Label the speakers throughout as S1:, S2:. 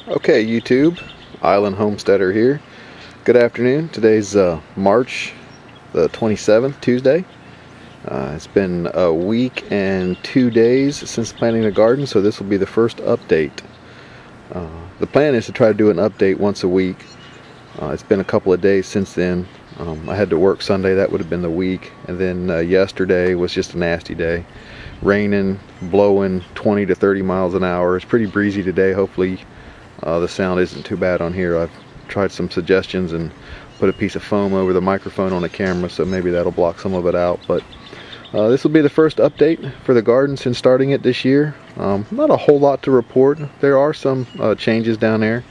S1: Okay, YouTube, Island Homesteader here. Good afternoon. Today's March the 27th, Tuesday. It's been a week and 2 days since planting the garden, so this will be the first update. The plan is to try to do an update once a week. It's been a couple of days since then. I had to work Sunday, that would have been the week, and then yesterday was just a nasty day. Raining, blowing 20 to 30 miles an hour. It's pretty breezy today. Hopefully the sound isn't too bad on here. I've tried some suggestions and put a piece of foam over the microphone on the camera, so maybe that'll block some of it out. But this will be the first update for the garden since starting it this year. Not a whole lot to report. There are some changes down there,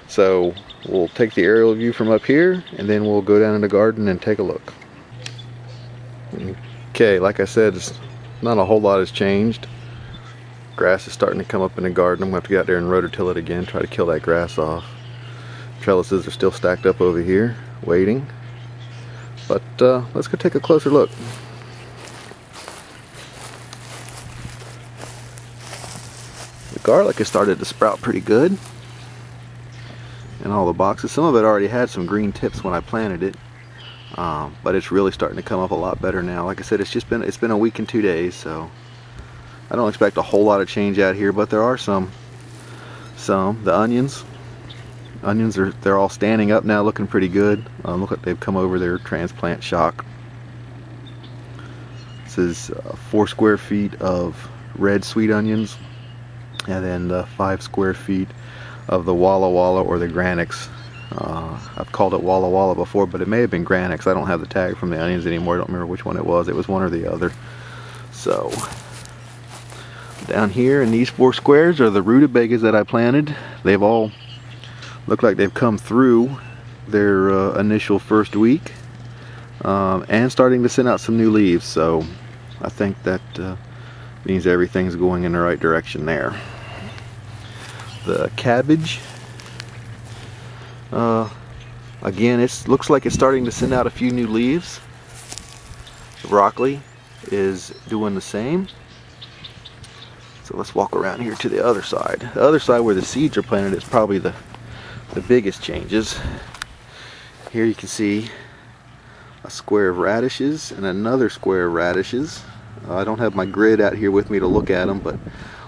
S1: so we'll take the aerial view from up here and then we'll go down in the garden and take a look. Okay, like I said, not a whole lot has changed. Grass is starting to come up in the garden. I'm going to have to get out there and rototill it again, try to kill that grass off. Trellises are still stacked up over here, waiting. But let's go take a closer look. The garlic has started to sprout pretty good in all the boxes. Some of it already had some green tips when I planted it, but it's really starting to come up a lot better now. Like I said, it's been a week and 2 days, so I don't expect a whole lot of change out here, but there are some. The onions they're all standing up now, looking pretty good. Look like they've come over their transplant shock. This is 4 square feet of red sweet onions, and then 5 square feet of the Walla Walla or the Granix. I've called it Walla Walla before, but it may have been Granix. I don't have the tag from the onions anymore. I don't remember which one it was. It was one or the other. So down here in these 4 squares are the rutabagas that I planted. They've all look like they've come through their initial first week and starting to send out some new leaves, so I think that means everything's going in the right direction there. The cabbage, again, it looks like it's starting to send out a few new leaves. The broccoli is doing the same. So let's walk around here to the other side. The other side where the seeds are planted is probably the biggest changes. Here you can see a square of radishes and another square of radishes. I don't have my grid out here with me to look at them, but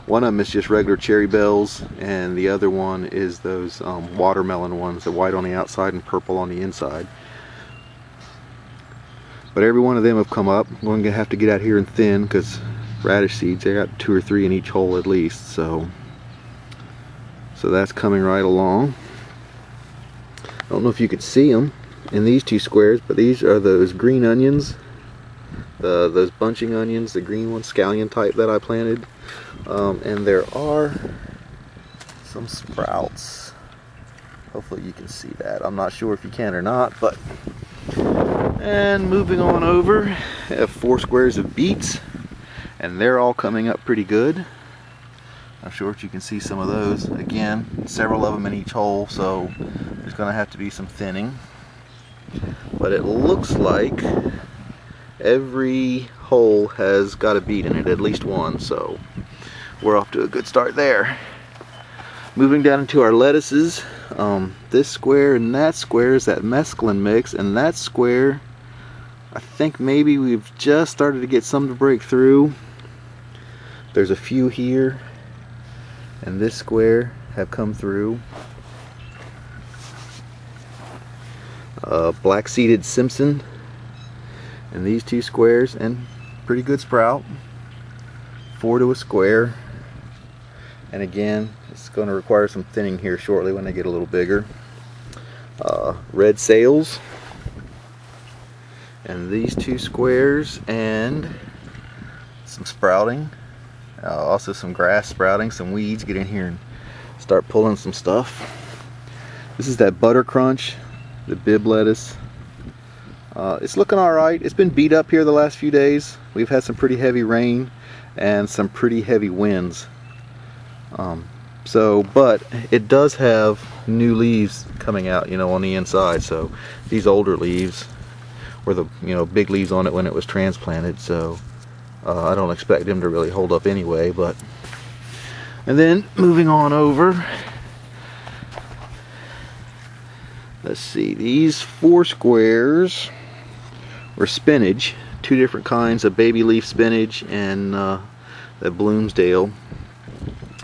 S1: one of them is just regular cherry bells, and the other one is those watermelon ones, the white on the outside and purple on the inside. But every one of them have come up. I'm going to have to get out here and thin, because radish seeds, they got 2 or 3 in each hole at least, so that's coming right along. I don't know if you could see them in these 2 squares, but these are those green onions, those bunching onions, the green ones, scallion type that I planted, and there are some sprouts. Hopefully you can see that. I'm not sure if you can or not, but and moving on over, I have 4 squares of beets, and they're all coming up pretty good. I'm sure if you can see some of those. Again, several of them in each hole, so there's going to have to be some thinning. But it looks like every hole has got a beet in it, at least one, so we're off to a good start there. Moving down into our lettuces, this square and that square is that mesclun mix, and that square, I think maybe we've just started to get some to break through. There's a few here, and this square have come through. Black seeded Simpson, and these 2 squares, and pretty good sprout. 4 to a square, and again, it's going to require some thinning here shortly when they get a little bigger. Red sales, and these 2 squares, and some sprouting. Also some grass sprouting, some weeds. Get in here and start pulling some stuff. This is that Butter Crunch, the Bib lettuce. It's looking alright. It's been beat up here the last few days. We've had some pretty heavy rain and some pretty heavy winds. But it does have new leaves coming out, you know, on the inside. So these older leaves were the, you know, big leaves on it when it was transplanted. So I don't expect them to really hold up anyway. But and then moving on over, Let's see, these 4 squares were spinach, 2 different kinds of baby leaf spinach and the Bloomsdale.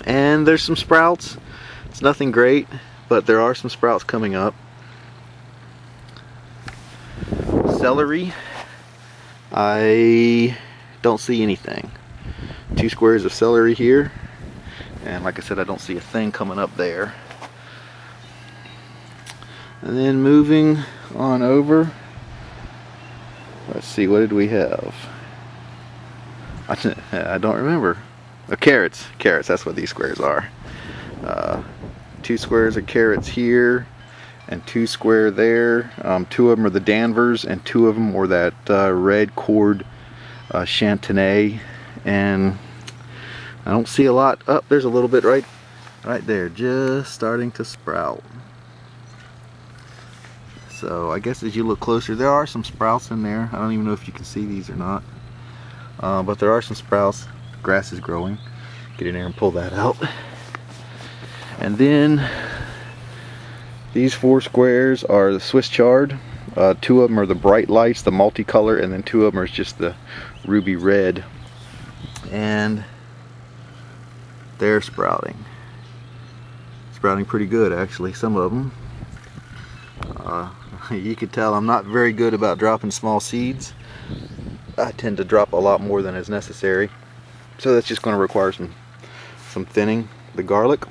S1: And there's some sprouts. It's nothing great, but there are some sprouts coming up. Celery, I don't see anything. 2 squares of celery here, and like I said, I don't see a thing coming up there. And then moving on over, let's see, what did we have? I don't remember. Oh, carrots. Carrots, that's what these squares are. 2 squares of carrots here, and 2 square there. 2 of them are the Danvers, and 2 of them were that red cord Chantenay. And I don't see a lot. Oh, there's a little bit right there, just starting to sprout. So I guess as you look closer, there are some sprouts in there. I don't even know if you can see these or not, but there are some sprouts. Grass is growing. Get in there and pull that out. And then these 4 squares are the Swiss chard. 2 of them are the bright lights, the multicolor, and then 2 of them are just the ruby red. And they're sprouting. Sprouting pretty good, actually, some of them. You can tell I'm not very good about dropping small seeds. I tend to drop a lot more than is necessary. So that's just going to require some thinning. The garlic,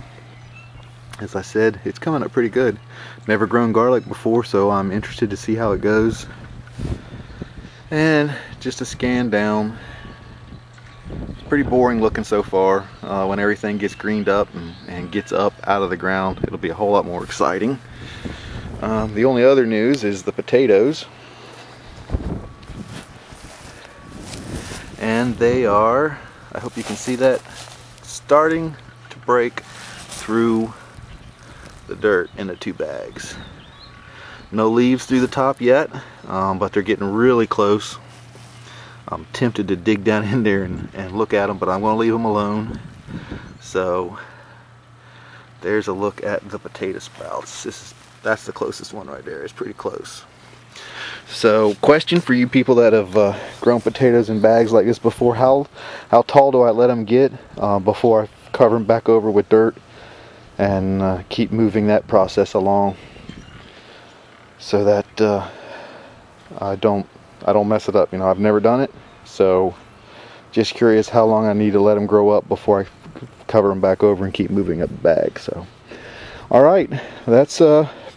S1: as I said, it's coming up pretty good. Never grown garlic before, so I'm interested to see how it goes. And just a scan down. It's pretty boring looking so far. When everything gets greened up and gets up out of the ground, it'll be a whole lot more exciting. The only other news is the potatoes. And they are, I hope you can see that, starting to break through the dirt in the 2 bags. No leaves through the top yet, but they're getting really close. I'm tempted to dig down in there and look at them, but I'm going to leave them alone. So there's a look at the potato sprouts. That's the closest one right there. It's pretty close. So, question for you people that have grown potatoes in bags like this before: how tall do I let them get before I cover them back over with dirt and keep moving that process along so that I don't mess it up? You know, I've never done it, so just curious how long I need to let them grow up before I cover them back over and keep moving up the bag. So, all right, that's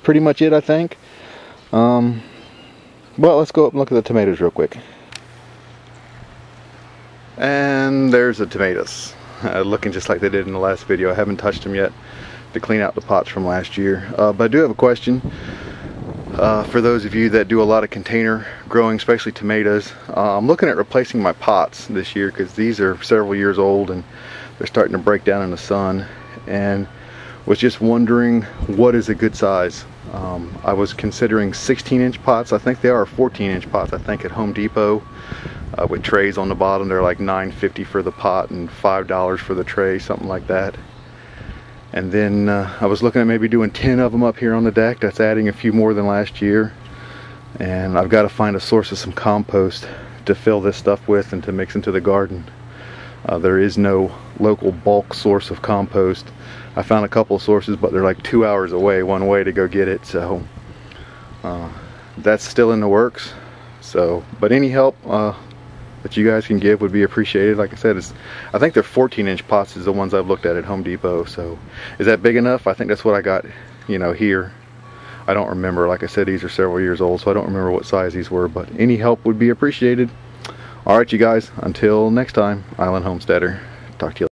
S1: pretty much it, I think. Well, let's go up and look at the tomatoes real quick. And there's the tomatoes, looking just like they did in the last video. I haven't touched them yet to clean out the pots from last year. But I do have a question for those of you that do a lot of container growing, especially tomatoes. I'm looking at replacing my pots this year because these are several years old and they're starting to break down in the sun, and was just wondering what is a good size. I was considering 16-inch pots. I think they are 14-inch pots, I think, at Home Depot, with trays on the bottom. They're like $9.50 for the pot and $5 for the tray, something like that. And then I was looking at maybe doing 10 of them up here on the deck. That's adding a few more than last year. And I've got to find a source of some compost to fill this stuff with and to mix into the garden. There is no local bulk source of compost. I found a couple of sources, but they're like 2 hours away one way to go get it, so that's still in the works. So, but any help that you guys can give would be appreciated. Like I said, I think they're 14-inch pots is the ones I've looked at Home Depot. So is that big enough? I think that's what I got, you know, here. I don't remember. Like I said, these are several years old, so I don't remember what size these were, but any help would be appreciated. Alright, you guys, until next time, Island Homesteader. Talk to you later.